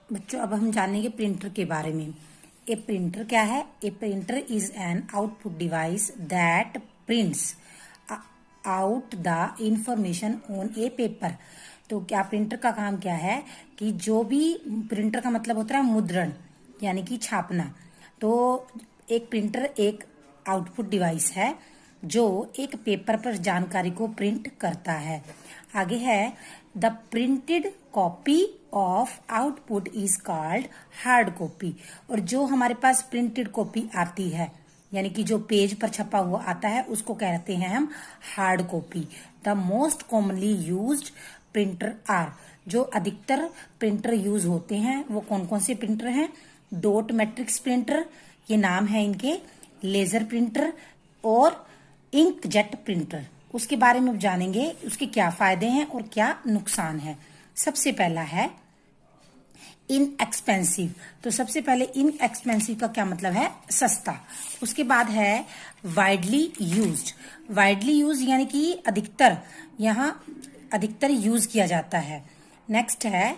बच्चों अब हम जानेंगे प्रिंटर के बारे में। ए प्रिंटर क्या है? A printer is an output device that prints out the information on a paper. तो क्या प्रिंटर का काम क्या है कि जो भी प्रिंटर का मतलब होता है मुद्रण यानी कि छापना। तो एक प्रिंटर एक आउटपुट डिवाइस है जो एक पेपर पर जानकारी को प्रिंट करता है। आगे है the printed copy of output is called hard copy. और जो हमारे पास प्रिंटेड कॉपी आती है यानी कि जो पेज पर छपा हुआ आता है उसको कहते हैं हम hard copy. The most commonly used printer are. जो अधिकतर प्रिंटर यूज होते हैं वो कौन कौन से प्रिंटर हैं? डॉट मैट्रिक्स प्रिंटर, ये नाम है इनके, लेजर प्रिंटर और इंक जेट प्रिंटर। उसके बारे में जानेंगे उसके क्या फायदे हैं और क्या नुकसान है। सबसे पहला है इनएक्सपेंसिव। तो सबसे इनएक्सपेंसिव इनएक्सपेंसिव का क्या मतलब है? सस्ता। उसके बाद है वाइडली यूज्ड। वाइडली यूज यानी कि अधिकतर, यहाँ अधिकतर यूज किया जाता है। नेक्स्ट है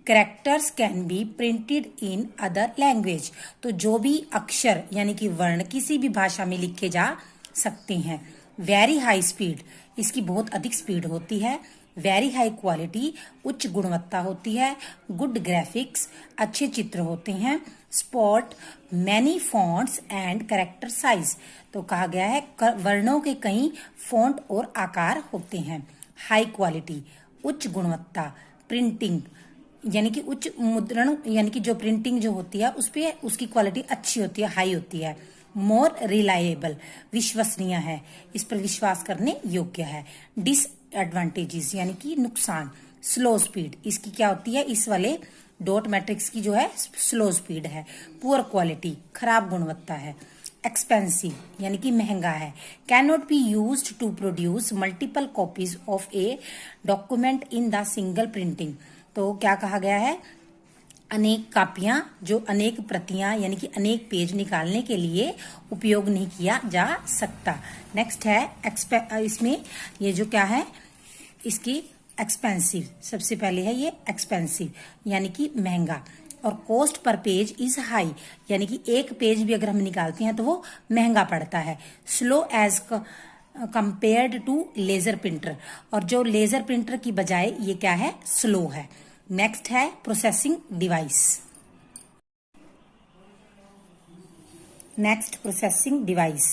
characters can be printed in other language. तो जो भी अक्षर यानी कि वर्ण किसी भी भाषा में लिखे जा सकते हैं। वेरी हाई स्पीड, इसकी बहुत अधिक स्पीड होती है। वेरी हाई क्वालिटी, उच्च गुणवत्ता होती है। गुड ग्राफिक्स, अच्छे चित्र होते हैं। Spot many fonts and character size. तो कहा गया है वर्णों के कई फॉन्ट और आकार होते हैं। हाई क्वालिटी, उच्च गुणवत्ता। प्रिंटिंग यानी कि उच्च मुद्रण यानी कि जो प्रिंटिंग जो होती है उस पे उसकी क्वालिटी अच्छी होती है, हाई होती है। मोर रिलायबल, विश्वसनीय है, इस पर विश्वास करने योग्य है। डिसएडवांटेजेस यानी कि नुकसान, स्लो स्पीड, इसकी क्या होती है, इस वाले डॉट मैट्रिक्स की जो है स्लो स्पीड है। पुअर क्वालिटी, खराब गुणवत्ता है। एक्सपेंसिव यानी कि महंगा है। Can not be used to produce multiple copies of a document in the single printing. तो क्या कहा गया है? अनेक कापियां, जो अनेक प्रतियां यानी कि अनेक पेज निकालने के लिए उपयोग नहीं किया जा सकता। नेक्स्ट है इसमें ये जो क्या है इसकी एक्सपेंसिव। सबसे पहले है ये एक्सपेंसिव यानी कि महंगा। और cost per page is high यानी कि एक पेज भी अगर हम निकालते हैं तो वो महंगा पड़ता है। Slow as compared to laser printer. और जो लेजर प्रिंटर की बजाय ये क्या है? स्लो है। नेक्स्ट है processing device. Next processing device,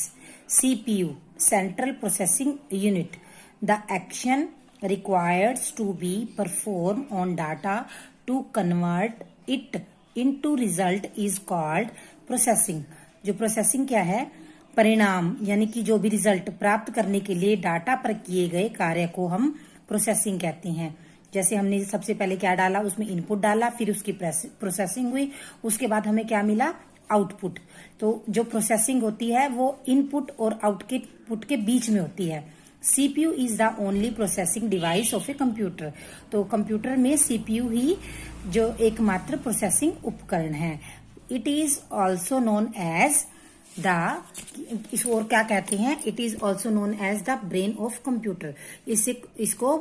CPU, central processing unit. The action requires to be performed on data to convert it into result is called processing। जो प्रोसेसिंग क्या है? परिणाम यानी कि जो भी रिजल्ट प्राप्त करने के लिए डाटा पर किए गए कार्य को हम प्रोसेसिंग कहते हैं। जैसे हमने सबसे पहले क्या डाला, उसमें इनपुट डाला, फिर उसकी प्रोसेसिंग हुई, उसके बाद हमें क्या मिला? आउटपुट। तो जो प्रोसेसिंग होती है वो इनपुट और आउटपुट के बीच में होती है। CPU is the only processing device of a computer. तो कंप्यूटर में सीपीयू ही जो एकमात्र प्रोसेसिंग उपकरण है। It is also known as the, और क्या कहते हैं? It is also known as the brain of computer. इसको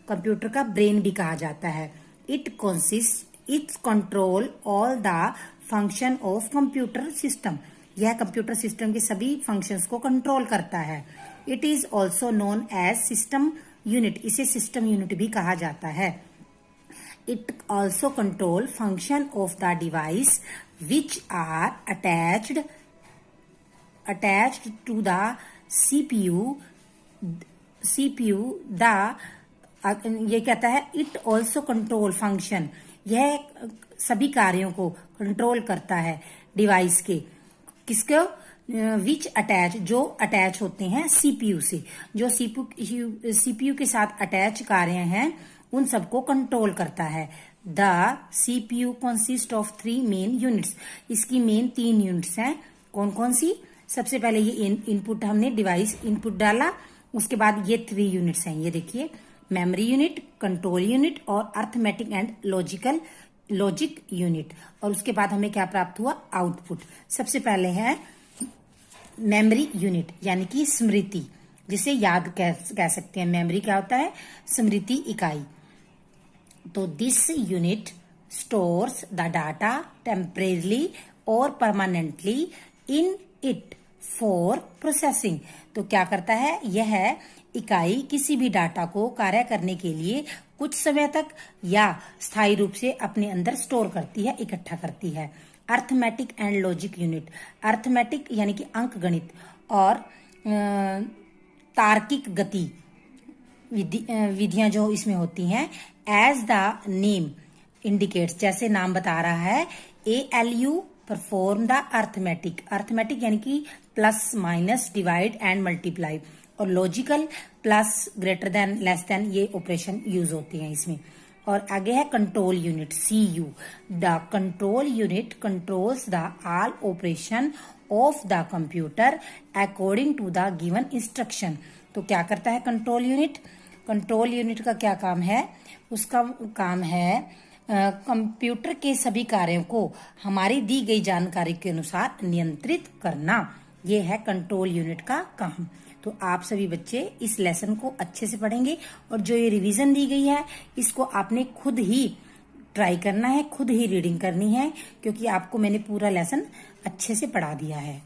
कंप्यूटर का ब्रेन भी कहा जाता है। It's control all the function of computer system. यह कंप्यूटर सिस्टम के सभी फंक्शंस को कंट्रोल करता है। It is also known as system unit. इसे सिस्टम यूनिट भी कहा जाता है। It also control function of the device which are attached to the CPU. ये कहता है इट ऑल्सो कंट्रोल फंक्शन, यह सभी कार्यों को कंट्रोल करता है डिवाइस के। किसको? विच अटैच, जो अटैच होते हैं सीपीयू से। जो सीपीयू के साथ अटैच कार्य हैं उन सबको कंट्रोल करता है। The CPU consist of 3 main units. इसकी मेन 3 यूनिट्स हैं। कौन कौन सी? सबसे पहले ये इनपुट, हमने डिवाइस इनपुट डाला, उसके बाद ये 3 यूनिट्स हैं। ये देखिए, मेमोरी यूनिट, कंट्रोल यूनिट और अर्थमेटिक एंड लॉजिक यूनिट। और उसके बाद हमें क्या प्राप्त हुआ? आउटपुट। सबसे पहले है मेमोरी यूनिट यानी कि स्मृति, जिसे याद कह सकते हैं। मेमोरी क्या होता है? स्मृति इकाई। तो this unit stores the data temporarily और permanently in it for processing. तो क्या करता है, यह इकाई किसी भी डाटा को कार्य करने के लिए कुछ समय तक या स्थायी रूप से अपने अंदर स्टोर करती है, इकट्ठा करती है। Arithmetic and logic unit, arithmetic यानी कि अंक गणित और तार्किक गति विधियां जो इसमें होती हैं, एज द नेम इंडिकेट्स, जैसे नाम बता रहा है, ALU perform the arithmetic, arithmetic यानी कि plus minus divide and multiply, और logical plus greater than less than, ये ऑपरेशन यूज होते हैं इसमें। और आगे है control unit CU, the control unit controls the all operation of the computer according to the given instruction. तो क्या करता है कंट्रोल यूनिट, कंट्रोल यूनिट का क्या काम है, उसका काम है कंप्यूटर के सभी कार्यों को हमारी दी गई जानकारी के अनुसार नियंत्रित करना, ये है कंट्रोल यूनिट का काम। तो आप सभी बच्चे इस लेसन को अच्छे से पढ़ेंगे और जो ये रिवीजन दी गई है इसको आपने खुद ही ट्राई करना है, खुद ही रीडिंग करनी है, क्योंकि आपको मैंने पूरा लेसन अच्छे से पढ़ा दिया है।